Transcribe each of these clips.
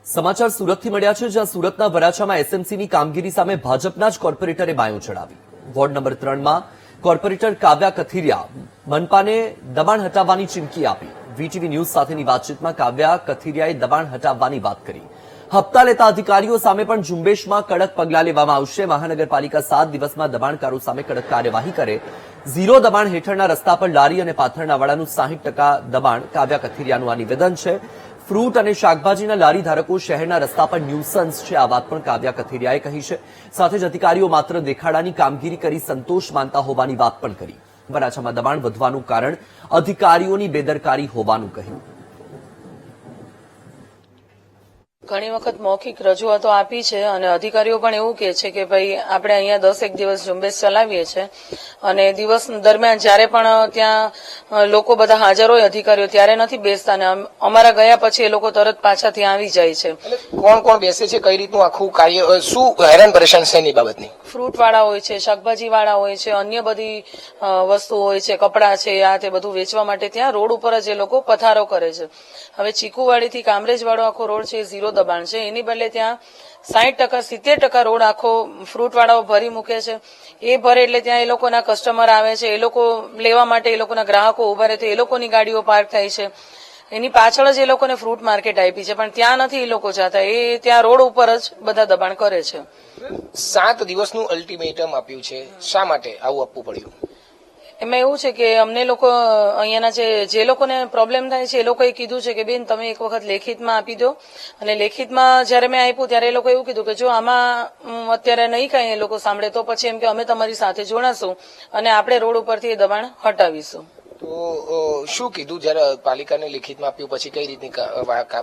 સમાચાર સુરતથી મળ્યા છે, જ્યાં સુરતના વરાછામાં એસએમસીની કામગીરી સામે ભાજપના જ કોર્પોરેટરે બાયું ચડાવી. વોર્ડ નંબર 3માં કોર્પોરેટર કાવ્યા કથિરિયા મનપાને દબાણ હટાવવાની ચીમકી આપી. વીટીવી ન્યૂઝ સાથેની વાતચીતમાં કાવ્યા કથિરિયાએ દબાણ હટાવવાની વાત કરી. હપ્તા લેતા અધિકારીઓ સામે પણ ઝુંબેશમાં કડક પગલાં લેવામાં આવશે. મહાનગરપાલિકા 7 દિવસમાં દબાણકારો સામે કડક કાર્યવાહી કરે. ઝીરો દબાણ હેઠળના રસ્તા પર લારી અને પાથરણાવાળાનું 60% દબાણ. કાવ્યા કથિરિયાનું આ નિવેદન છે. ફ્રૂટ અને શાકભાજીના લારી ધારકો શહેરના રસ્તા પર ન્યુસન્સ છે, આ વાત પણ કાવ્યા કથિરિયાએ કહી છે. સાથે જ અધિકારીઓ માત્ર દેખાડાની કામગીરી કરી સંતોષ માનતા હોવાની વાત પણ કરી. વરાછામાં દબાણ વધવાનું કારણ અધિકારીઓની બેદરકારી હોવાનું કહ્યું. ઘણી વખત મૌખિક રજૂઆતો આપી છે અને અધિકારીઓ પણ એવું કહે છે કે ભાઈ આપણે અહીંયા 10 દિવસ ઝુંબેશ ચલાવીએ છીએ અને દિવસ દરમિયાન જ્યારે પણ ત્યાં લોકો બધા હાજર હોય અધિકારીઓ ત્યારે નથી બેસતા અને અમારા ગયા પછી એ લોકો તરત પાછા ત્યાં આવી જાય છે. કોણ કોણ બેસે છે, કઈ રીતનું આખું કાર્ય, શું હેરાન પરેશાન છે એની બાબતની? ફ્રૂટ વાળા હોય છે, શાકભાજી વાળા હોય છે, અન્ય બધી વસ્તુ હોય છે, કપડાં છે, આ તે બધું વેચવા માટે ત્યાં રોડ ઉપર જ એ લોકો પથારો કરે છે. હવે ચીકુવાડીથી કામરેજ વાળો આખો રોડ છે, ઝીરો દબાણ છે, એની બદલે ત્યાં 60% 70% રોડ આખો ફ્રૂટ વાળાઓ ભરી મૂકે છે. એ ભરે એટલે ત્યાં એ લોકોના કસ્ટમર આવે છે, એ લોકો લેવા માટે એ લોકોના ગ્રાહકો ઉભા રહે તો એ લોકોની ગાડીઓ પાર્ક થાય છે. એની પાછળ જ એ લોકોને ફ્રૂટ માર્કેટ આપી છે, પણ ત્યાં નથી એ લોકો જતા, એ ત્યાં રોડ ઉપર જ બધા દબાણ કરે છે. 7 દિવસનું અલ્ટિમેટમ આપ્યું છે, શા માટે આવું આપવું પડ્યું? એમાં એવું છે કે અમને લોકો અહીંયાના જે લોકોને પ્રોબ્લેમ થાય છે એ લોકોએ કીધું છે કે બેન તમે એક વખત લેખિતમાં આપી દો, અને લેખિતમાં જયારે મેં આપ્યું ત્યારે એ લોકો એવું કીધું કે જો આમાં અત્યારે નહીં કઈ એ લોકો સાંભળે તો પછી એમ કે અમે તમારી સાથે જોડાશું અને આપણે રોડ ઉપરથી એ દબાણ હટાવીશું. તો શું કીધું જયારે પાલિકાને લેખિતમાં આપ્યું પછી કઈ રીતની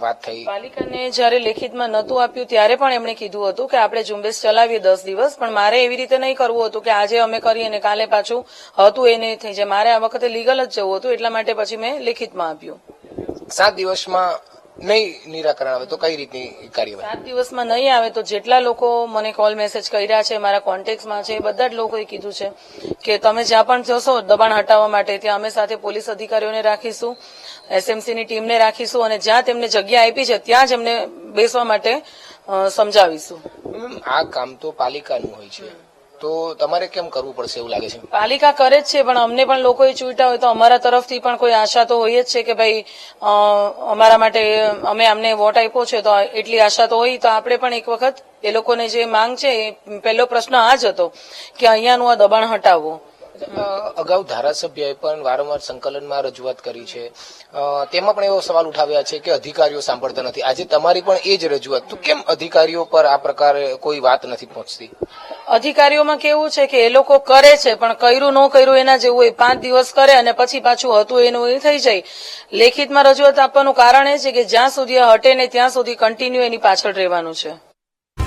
વાત થઈ? પાલિકાને જયારે લેખિતમાં નહોતું આપ્યું ત્યારે પણ એમણે કીધું હતું કે આપણે ઝુંબેશ ચલાવીએ 10 દિવસ, પણ મારે એવી રીતે નહીં કરવું હતું કે આજે અમે કરીએ અને કાલે પાછું હતું એ નહીં થઈ જાય. મારે આ વખતે લીગલ જ જવું હતું, એટલા માટે પછી મેં લેખિતમાં આપ્યું. 7 દિવસમાં નહીં નિરાકરણ આવે તો કઈ રીતની કાર્યવાહી? 7 દિવસમાં નહીં આવે તો જેટલા લોકો મને કોલ મેસેજ કર્યા છે, મારા કોન્ટેક્ટમાં છે, એ બધા જ લોકોએ કીધું છે કે તમે જ્યાં પણ જશો દબાણ હટાવવા માટે ત્યાં અમે સાથે પોલીસ અધિકારીઓને રાખીશું, એસએમસીની ટીમને રાખીશું અને જ્યાં તેમને જગ્યા આપી છે ત્યાં જ એમને બેસવા માટે સમજાવીશું. આ કામ તો પાલિકાનું હોય છે, તો તમારે કેમ કરવું પડશે એવું લાગે છે? પાલિકા કરે જ છે, પણ અમને પણ લોકોએ ચૂંટ્યા હોય તો અમારા તરફથી પણ કોઈ આશા તો હોય જ છે કે ભાઈ અમારા માટે અમે અમને વોટ આપ્યો છે તો એટલી આશા તો હોય. તો આપણે પણ એક વખત એ લોકોને જે માંગ છે એ પહેલો પ્રશ્ન આ જ હતો કે અહીંયાનું આ દબાણ હટાવવો. અગાઉ ધારાસભ્યએ પણ વારંવાર સંકલનમાં રજૂઆત કરી છે, તેમાં પણ એવો સવાલ ઉઠાવ્યા છે કે અધિકારીઓ સાંભળતા નથી. આજે તમારી પણ એ જ રજૂઆત, તો કેમ અધિકારીઓ પર આ પ્રકારે કોઈ વાત નથી પહોંચતી? અધિકારીઓમાં કેવું છે કે એ લોકો કરે છે પણ કર્યું ન કર્યું એના જેવું હોય. 5 દિવસ કરે અને પછી પાછું હતું એનું એ થઈ જાય. લેખિતમાં રજૂઆત આપવાનું કારણ એ છે કે જ્યાં સુધી હટે ને ત્યાં સુધી કન્ટિન્યુ એની પાછળ રહેવાનું છે.